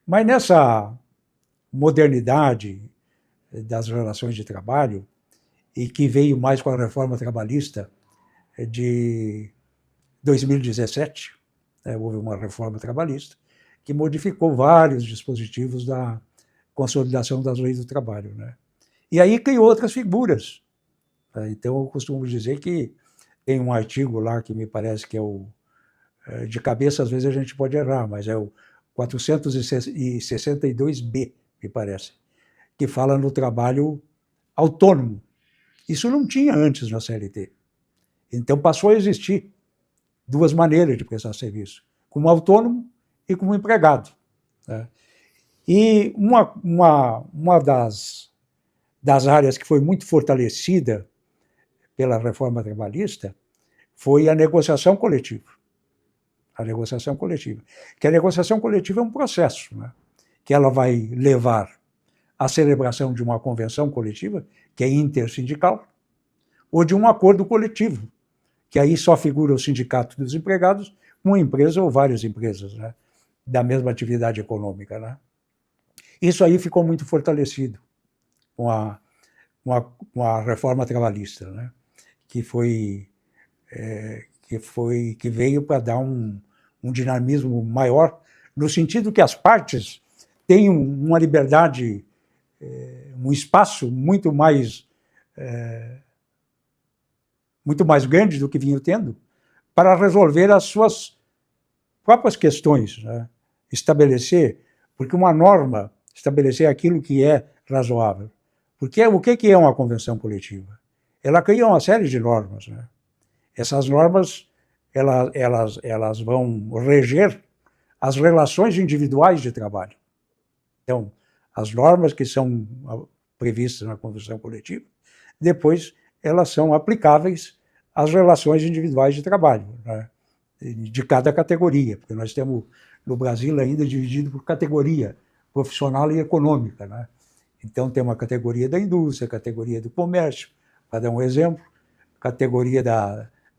Mas nessa modernidade das relações de trabalho, e que veio mais com a reforma trabalhista de 2017, houve uma reforma trabalhista, que modificou vários dispositivos da consolidação das leis do trabalho, né? E aí criou outras figuras. Então, eu costumo dizer que tem um artigo lá que me parece que é o... De cabeça, às vezes a gente pode errar, mas é o 462B, me parece, que fala no trabalho autônomo. Isso não tinha antes na CLT. Então, passou a existir duas maneiras de prestar serviço, como autônomo e como empregado, né? E uma das áreas que foi muito fortalecida pela reforma trabalhista foi a negociação coletiva. A negociação coletiva. Que a negociação coletiva é um processo, né? Que ela vai levar à celebração de uma convenção coletiva, que é intersindical, ou de um acordo coletivo, que aí só figura o sindicato dos empregados, uma empresa ou várias empresas, né? Da mesma atividade econômica, né? Isso aí ficou muito fortalecido com a reforma trabalhista, né? Que veio para dar um dinamismo maior, no sentido que as partes têm uma liberdade, um espaço muito mais grande do que vinham tendo, para resolver as suas próprias questões, né? Estabelecer, porque uma norma, estabelecer aquilo que é razoável. Porque o que é uma convenção coletiva? Ela cria uma série de normas, né? Essas normas, elas vão reger as relações individuais de trabalho. Então, as normas que são previstas na convenção coletiva, depois elas são aplicáveis às relações individuais de trabalho, né? De cada categoria, porque nós temos no Brasil ainda dividido por categoria profissional e econômica, né? Então tem uma categoria da indústria, categoria do comércio, para dar um exemplo, categoria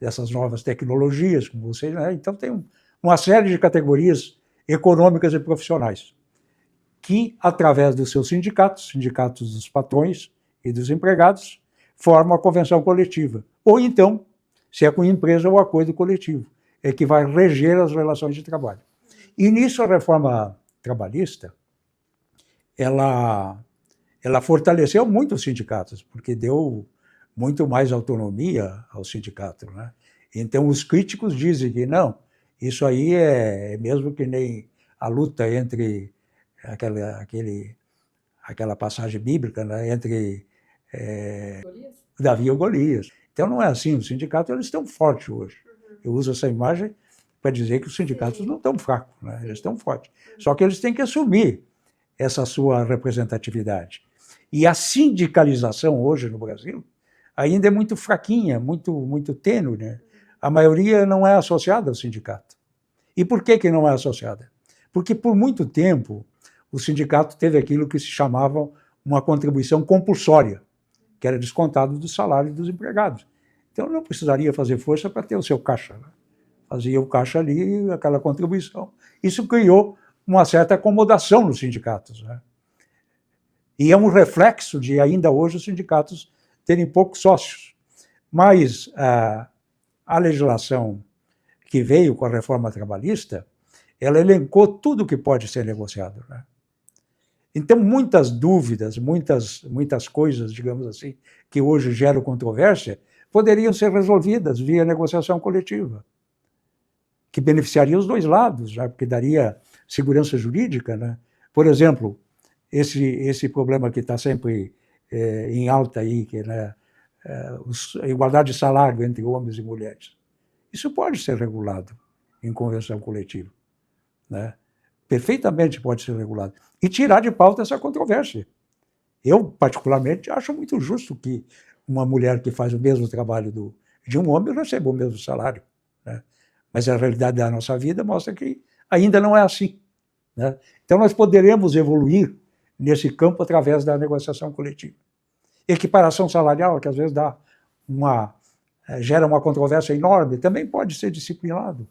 dessas novas tecnologias, como vocês, né? Então tem uma série de categorias econômicas e profissionais que, através dos seus sindicatos dos patrões e dos empregados, formam a convenção coletiva. Ou então, se é com empresa, o acordo coletivo, é que vai reger as relações de trabalho. E nisso a reforma trabalhista, ela fortaleceu muito os sindicatos, porque deu muito mais autonomia ao sindicato, né? Então os críticos dizem que não, isso aí é mesmo que nem a luta entre aquela passagem bíblica, né? Entre Davi e Golias. Então não é assim, os sindicatos eles estão fortes hoje. Eu uso essa imagem para dizer que os sindicatos não estão fracos, né? Eles estão fortes. Só que eles têm que assumir essa sua representatividade. E a sindicalização hoje no Brasil ainda é muito fraquinha, muito tênue, né? A maioria não é associada ao sindicato. E por que não é associada? Porque por muito tempo o sindicato teve aquilo que se chamava uma contribuição compulsória, que era descontado do salário dos empregados. Então não precisaria fazer força para ter o seu caixa, né? Fazia o caixa ali, aquela contribuição. Isso criou uma certa acomodação nos sindicatos, né? E é um reflexo de ainda hoje os sindicatos terem poucos sócios. Mas a legislação que veio com a reforma trabalhista, ela elencou tudo que pode ser negociado, né? Então, muitas dúvidas, muitas coisas, digamos assim, que hoje geram controvérsia, poderiam ser resolvidas via negociação coletiva, que beneficiaria os dois lados, né? Porque daria segurança jurídica, né? Por exemplo, esse problema que está sempre em alta aí, que, né, a igualdade de salário entre homens e mulheres. Isso pode ser regulado em convenção coletiva, né? Perfeitamente pode ser regulado. E tirar de pauta essa controvérsia. Eu, particularmente, acho muito justo que uma mulher que faz o mesmo trabalho de um homem receba o mesmo salário, né? Mas a realidade da nossa vida mostra que ainda não é assim, né? Então nós poderemos evoluir nesse campo através da negociação coletiva. Equiparação salarial, que às vezes gera uma controvérsia enorme, também pode ser disciplinado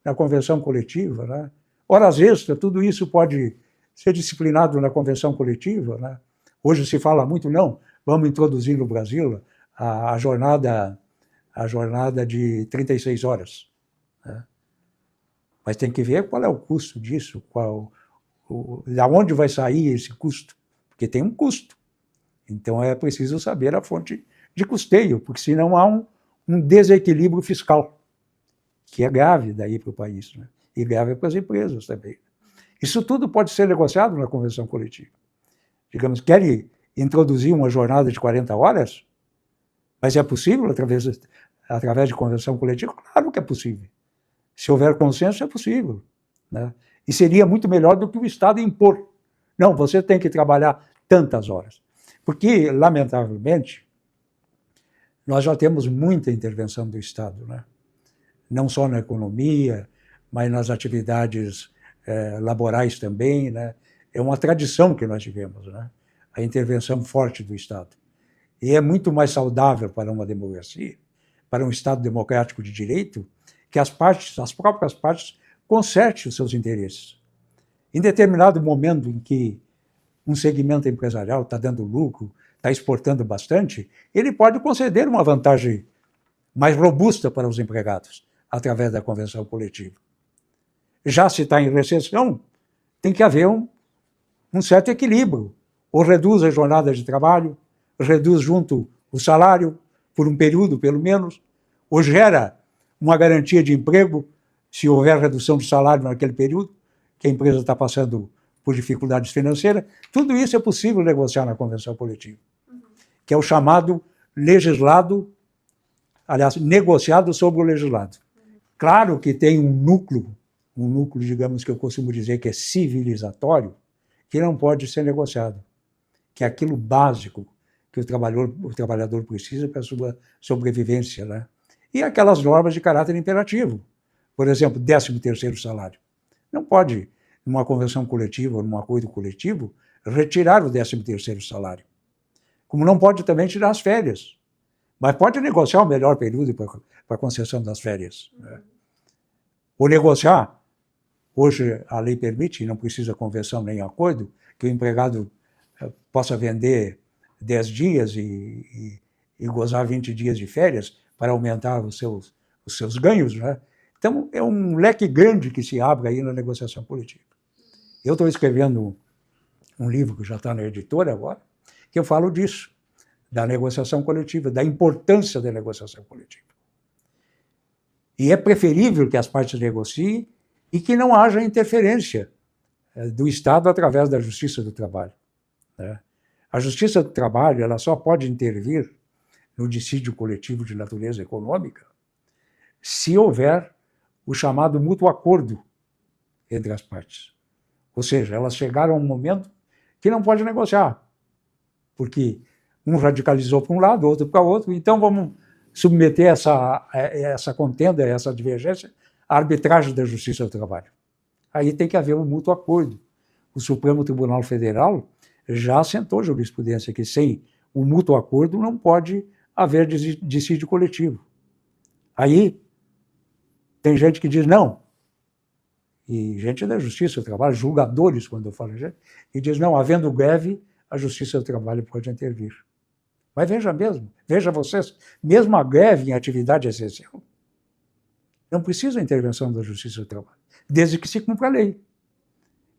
na convenção coletiva, né? Horas extras, tudo isso pode ser disciplinado na convenção coletiva, né? Hoje se fala muito, não, vamos introduzir no Brasil a jornada de 36 horas. Né? Mas tem que ver qual é o custo disso, de onde vai sair esse custo, porque tem um custo. Então é preciso saber a fonte de custeio, porque senão há um desequilíbrio fiscal, que é grave daí para o país, né? E grave para as empresas também. Isso tudo pode ser negociado na convenção coletiva. Digamos, querem introduzir uma jornada de 40 horas, mas é possível através de convenção coletiva? Claro que é possível. Se houver consenso, é possível. Né? E seria muito melhor do que o Estado impor. Não, você tem que trabalhar tantas horas. Porque, lamentavelmente, nós já temos muita intervenção do Estado, né? Não só na economia, mas nas atividades laborais também, né? É uma tradição que nós tivemos, né? A intervenção forte do Estado. E é muito mais saudável para uma democracia, para um Estado democrático de direito, que as próprias partes, consertem os seus interesses. Em determinado momento em que um segmento empresarial está dando lucro, está exportando bastante, ele pode conceder uma vantagem mais robusta para os empregados, através da convenção coletiva. Já se está em recessão, tem que haver um certo equilíbrio. Ou reduz a jornada de trabalho, reduz junto o salário, por um período pelo menos, ou gera uma garantia de emprego, se houver redução de salário naquele período, que a empresa está passando por dificuldades financeiras. Tudo isso é possível negociar na convenção coletiva, que é o chamado legislado, aliás, negociado sobre o legislado. Claro que tem um núcleo, digamos, que eu costumo dizer que é civilizatório, que não pode ser negociado, que é aquilo básico que o trabalhador precisa para a sua sobrevivência, né? E aquelas normas de caráter imperativo. Por exemplo, 13º salário. Não pode, numa convenção coletiva ou num acordo coletivo, retirar o 13º salário. Como não pode também tirar as férias. Mas pode negociar o melhor período para a concessão das férias. Né? Ou negociar, hoje a lei permite, não precisa convenção nem acordo, que o empregado possa vender 10 dias e gozar 20 dias de férias para aumentar os seus ganhos. Né? Então, é um leque grande que se abre aí na negociação política. Eu estou escrevendo um livro que já está na editora agora, que eu falo disso, da negociação coletiva, da importância da negociação coletiva. E é preferível que as partes negociem e que não haja interferência do Estado através da Justiça do Trabalho. Né? A Justiça do Trabalho ela só pode intervir no dissídio coletivo de natureza econômica se houver o chamado mútuo acordo entre as partes. Ou seja, elas chegaram a um momento que não pode negociar, porque um radicalizou para um lado, outro para o outro, então vamos submeter essa contenda, essa divergência, à arbitragem da Justiça do Trabalho. Aí tem que haver um mútuo acordo. O Supremo Tribunal Federal já assentou jurisprudência que sem o mútuo acordo não pode haver dissídio coletivo. Aí tem gente que diz não, e gente da Justiça do Trabalho, julgadores, quando eu falo gente, e diz não, havendo greve, a Justiça do Trabalho pode intervir. Mas veja vocês, mesmo a greve em atividade essencial, não precisa intervenção da Justiça do Trabalho, desde que se cumpra a lei,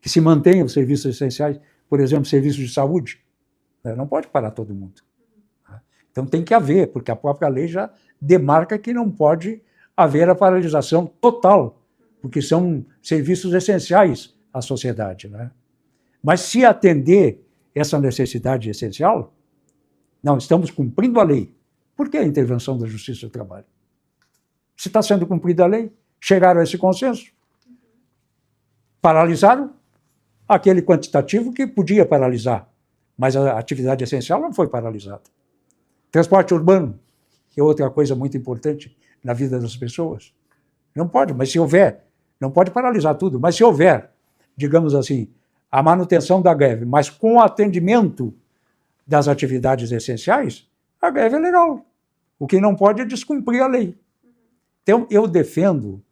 que se mantenha os serviços essenciais, por exemplo, serviços de saúde. Não pode parar todo mundo. Então tem que haver, porque a própria lei já demarca que não pode haver a paralisação total, porque são serviços essenciais à sociedade. Né? Mas se atender essa necessidade essencial, não, estamos cumprindo a lei. Por que a intervenção da Justiça do Trabalho? Se está sendo cumprida a lei, chegaram a esse consenso. Paralisaram aquele quantitativo que podia paralisar, mas a atividade essencial não foi paralisada. Transporte urbano, que é outra coisa muito importante na vida das pessoas. Não pode, mas se houver, não pode paralisar tudo, mas se houver, digamos assim, a manutenção da greve, mas com o atendimento das atividades essenciais, a greve é legal. O que não pode é descumprir a lei. Então, eu defendo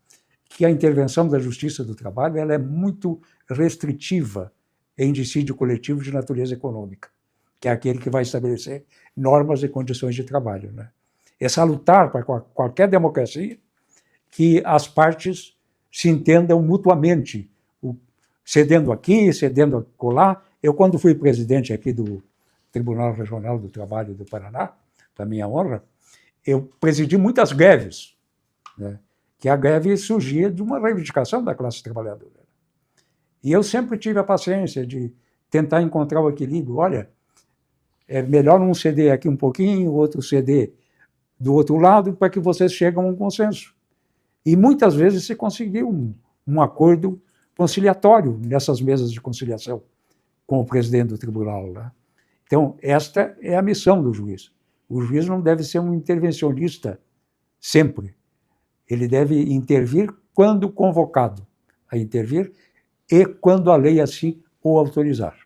que a intervenção da Justiça do Trabalho ela é muito restritiva em dissídio coletivo de natureza econômica, que é aquele que vai estabelecer normas e condições de trabalho, né? É salutar para qualquer democracia que as partes se entendam mutuamente, cedendo aqui, cedendo acolá. Eu, quando fui presidente aqui do Tribunal Regional do Trabalho do Paraná, para minha honra, eu presidi muitas greves, né? Que a greve surgia de uma reivindicação da classe trabalhadora. E eu sempre tive a paciência de tentar encontrar o equilíbrio. Olha, é melhor um ceder aqui um pouquinho, o outro ceder do outro lado, para que vocês cheguem a um consenso. E muitas vezes se conseguiu um acordo conciliatório nessas mesas de conciliação com o presidente do tribunal, né? Então, esta é a missão do juiz. O juiz não deve ser um intervencionista sempre. Ele deve intervir quando convocado a intervir e quando a lei assim o autorizar.